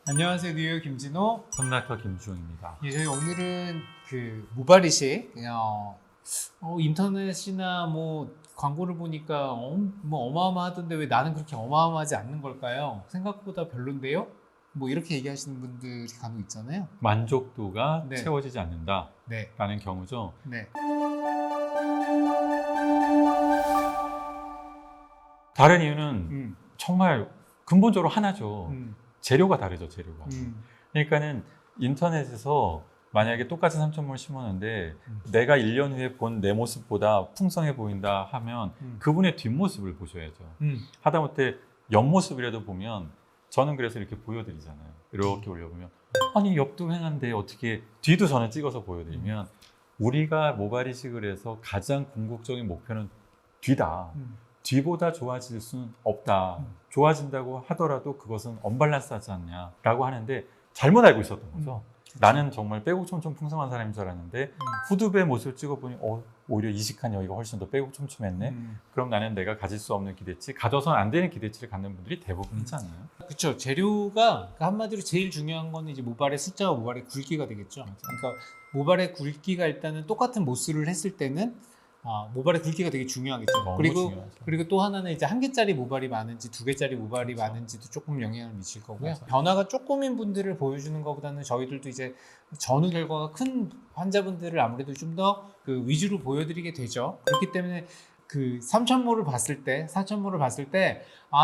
안녕하세요, 뉴욕 김진호. 손닥터 김주웅입니다. 예, 저희 오늘은 그 모발이식 인터넷이나 뭐 광고를 보니까 뭐 어마어마하던데 왜 나는 그렇게 어마어마하지 않는 걸까요? 생각보다 별론데요? 뭐 이렇게 얘기하시는 분들이 간혹 있잖아요. 만족도가 네. 채워지지 않는다라는 네, 경우죠. 네, 다른 이유는 음, 정말 근본적으로 하나죠. 음, 재료가 다르죠, 재료가. 음, 그러니까는 인터넷에서 만약에 똑같은 3,000원 심었는데 내가 1년 후에 본 내 모습보다 풍성해 보인다 하면 그분의 뒷모습을 보셔야죠. 하다못해 옆모습이라도 보면 저는 그래서 이렇게 보여드리잖아요. 이렇게 올려보면 아니 옆도 횡한데 어떻게 뒤도 저는 찍어서 보여드리면 우리가 모발 이식을 해서 가장 궁극적인 목표는 뒤다. 뒤보다 좋아질 수는 없다. 좋아진다고 하더라도 그것은 언밸런스하지 않냐라고 하는데 잘못 알고 있었던 거죠. 나는 정말 빼곡 촘촘 풍성한 사람인 줄 알았는데 후두배 모습을 찍어보니 오히려 이식한 여기가 훨씬 더 빼곡 촘촘했네. 그럼 나는 내가 가질 수 없는 기대치, 가져서는 안 되는 기대치를 갖는 분들이 대부분이잖아요. 그렇죠. 재료가 한마디로 제일 중요한 거는 이제 모발의 숫자와 모발의 굵기가 되겠죠. 그러니까 모발의 굵기가 일단은 똑같은 모수를 했을 때는 모발의 굵기가 되게 중요하겠죠. 너무 그리고 중요하죠. 그리고 또 하나는 이제 한 개짜리 모발이 많은지 두 개짜리 모발이 그렇죠. 많은지도 조금 영향을 미칠 거고요. 맞아요. 변화가 조금인 분들을 보여주는 것보다는 저희들도 이제 전후 결과가 큰 환자분들을 아무래도 좀 더 그 위주로 보여드리게 되죠. 그렇기 때문에 그 3,000모를 봤을 때, 4,000모를 봤을 때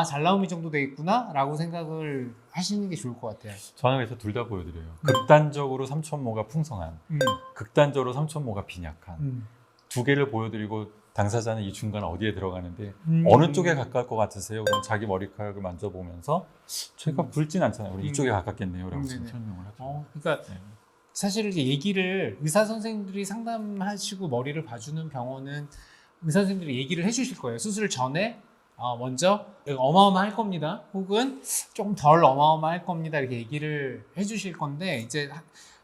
잘 나옴 이 정도 돼 있구나라고 생각을 하시는 게 좋을 것 같아요. 저는 그래서 둘 다 보여드려요. 극단적으로 3,000모가 풍성한, 극단적으로 3,000모가 빈약한 두 개를 보여드리고 당사자는 이 중간 어디에 들어가는데 어느 쪽에 가까울 것 같으세요? 그럼 자기 머리카락을 만져보면서 제가 굵진 않잖아요. 우리 이쪽에 가깝겠네요. 라고 지금 설명을 하죠. 그러니까 네. 사실 이제 얘기를 의사 선생님들이 상담하시고 머리를 봐주는 병원은 의사 선생님들이 얘기를 해주실 거예요. 수술 전에 먼저 어마어마할 겁니다. 혹은 조금 덜 어마어마할 겁니다. 이렇게 얘기를 해주실 건데 이제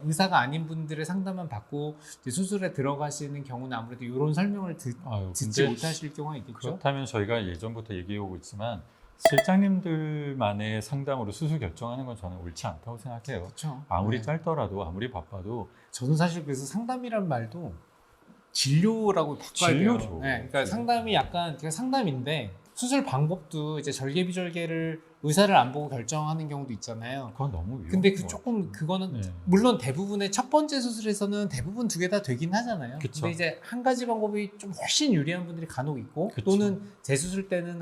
의사가 아닌 분들의 상담만 받고 이제 수술에 들어가시는 경우는 아무래도 이런 설명을 듣지 못하실 경우가 있겠죠. 그렇다면 저희가 예전부터 얘기해오고 있지만 실장님들만의 상담으로 수술 결정하는 건 저는 옳지 않다고 생각해요. 그렇죠. 아무리 짧더라도 아무리 바빠도 저는 사실 그래서 상담이란 말도 진료라고 바꿔야 돼요. 진료죠. 네, 그러니까 상담이 약간 상담인데 수술 방법도 이제 절개비절개를 의사를 안 보고 결정하는 경우도 있잖아요. 그건 너무 위험해요. 근데 조금 그거는 물론 대부분의 첫 번째 수술에서는 대부분 두 개 다 되긴 하잖아요. 그쵸. 근데 이제 한 가지 방법이 좀 훨씬 유리한 분들이 간혹 있고 그쵸. 또는 재수술 때는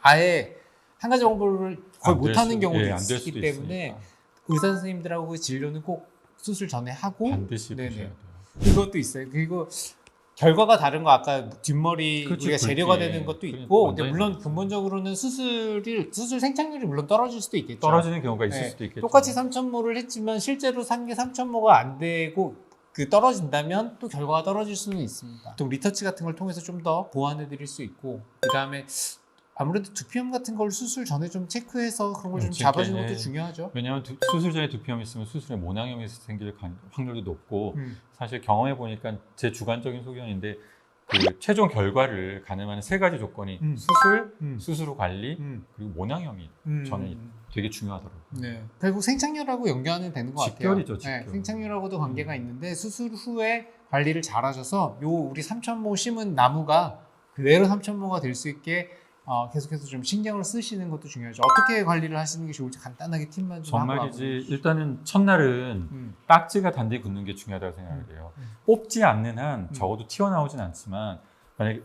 아예 한 가지 방법을 거의 못하는 경우도 있기 때문에 있으니까. 의사 선생님들하고 그 진료는 꼭 수술 전에 하고 반드시 네네. 보셔야 돼요. 그것도 있어요. 그리고 결과가 다른 거 아까 뒷머리 그치, 우리가 재료가 되는 것도 있고 근데 완전히 물론 다르죠. 근본적으로는 수술 생착률이 물론 떨어질 수도 있겠죠. 떨어지는 경우가 있을 네, 수도 있겠죠. 똑같이 3,000모를 했지만 실제로 산 게 3,000모가 안 되고 떨어진다면 또 결과가 떨어질 수는 있습니다. 또 리터치 같은 걸 통해서 좀 더 보완해 드릴 수 있고 그다음에 아무래도 두피염 같은 걸 수술 전에 좀 체크해서 그런 걸 좀 잡아주는 것도 중요하죠. 왜냐하면 수술 전에 두피염이 있으면 수술에 모낭염이 생길 확률도 높고 사실 경험해 보니까 제 주관적인 소견인데 그 최종 결과를 가늠하는 세 가지 조건이 수술 후 관리 그리고 모낭염이 저는 되게 중요하더라고요. 네. 결국 생착률하고 연관이 되는 것 직결이죠, 같아요. 직결. 생착률하고도 관계가 있는데 수술 후에 관리를 잘하셔서 우리 3,000모 심은 나무가 그대로 3,000모가 될 수 있게 계속해서 좀 신경을 쓰시는 것도 중요하죠. 어떻게 관리를 하시는 게 좋을지 간단하게 팁만 좀 하고 정말이지 일단은 첫날은 딱지가 단디 굳는 게 중요하다고 생각을 해요. 뽑지 않는 한 적어도 튀어나오진 않지만 만약에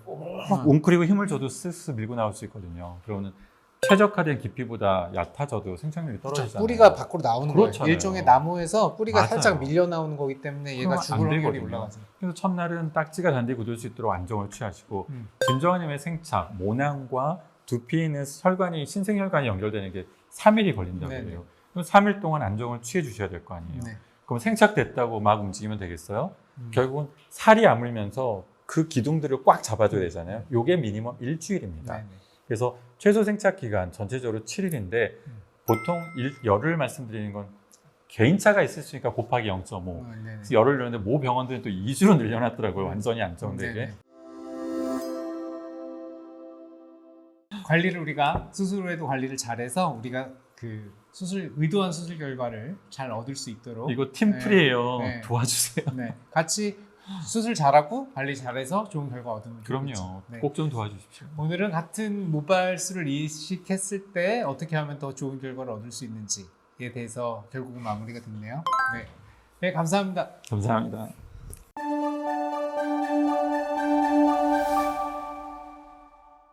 웅크리고 힘을 줘도 쓱쓱 밀고 나올 수 있거든요. 그러면 최적화된 깊이보다 얕아져도 생착률이 떨어지잖아요. 뿌리가 밖으로 나오는 그렇잖아요. 거예요. 일종의 나무에서 뿌리가 맞아요. 살짝 밀려 나오는 거기 때문에 얘가 그러면 죽을 안 확률이 되거든요. 올라가죠. 그래서 첫날은 딱지가 단디 굳을 수 있도록 안정을 취하시고 진정한 힘의 생착, 모낭과 두피에 있는 혈관이 신생혈관이 연결되는 게 3일이 걸린다고 네네. 해요. 그럼 3일 동안 안정을 취해 주셔야 될 거 아니에요. 네. 그럼 생착됐다고 막 움직이면 되겠어요? 결국은 살이 아물면서 그 기둥들을 꽉 잡아줘야 되잖아요. 이게 미니멈 일주일입니다. 네네. 그래서 최소 생착 기간 전체적으로 7일인데 보통 열을 말씀드리는 건 개인차가 있을 수 있으니까 곱하기 0.5. 그래서 열을 늘렸는데 모 병원들은 또 2주로 늘려놨더라고요. 완전히 안정되게. 네네. 관리를 우리가 스스로에도 관리를 잘해서 우리가 그 의도한 수술 결과를 잘 얻을 수 있도록 이거 팀플이에요. 네. 도와주세요. 네, 같이 수술 잘하고 관리 잘해서 좋은 결과 얻으면 그럼요. 좋겠죠. 네. 꼭 좀 도와주십시오. 오늘은 같은 모발수를 이식했을 때 어떻게 하면 더 좋은 결과를 얻을 수 있는지에 대해서 결국은 마무리가 됐네요. 네, 감사합니다. 감사합니다.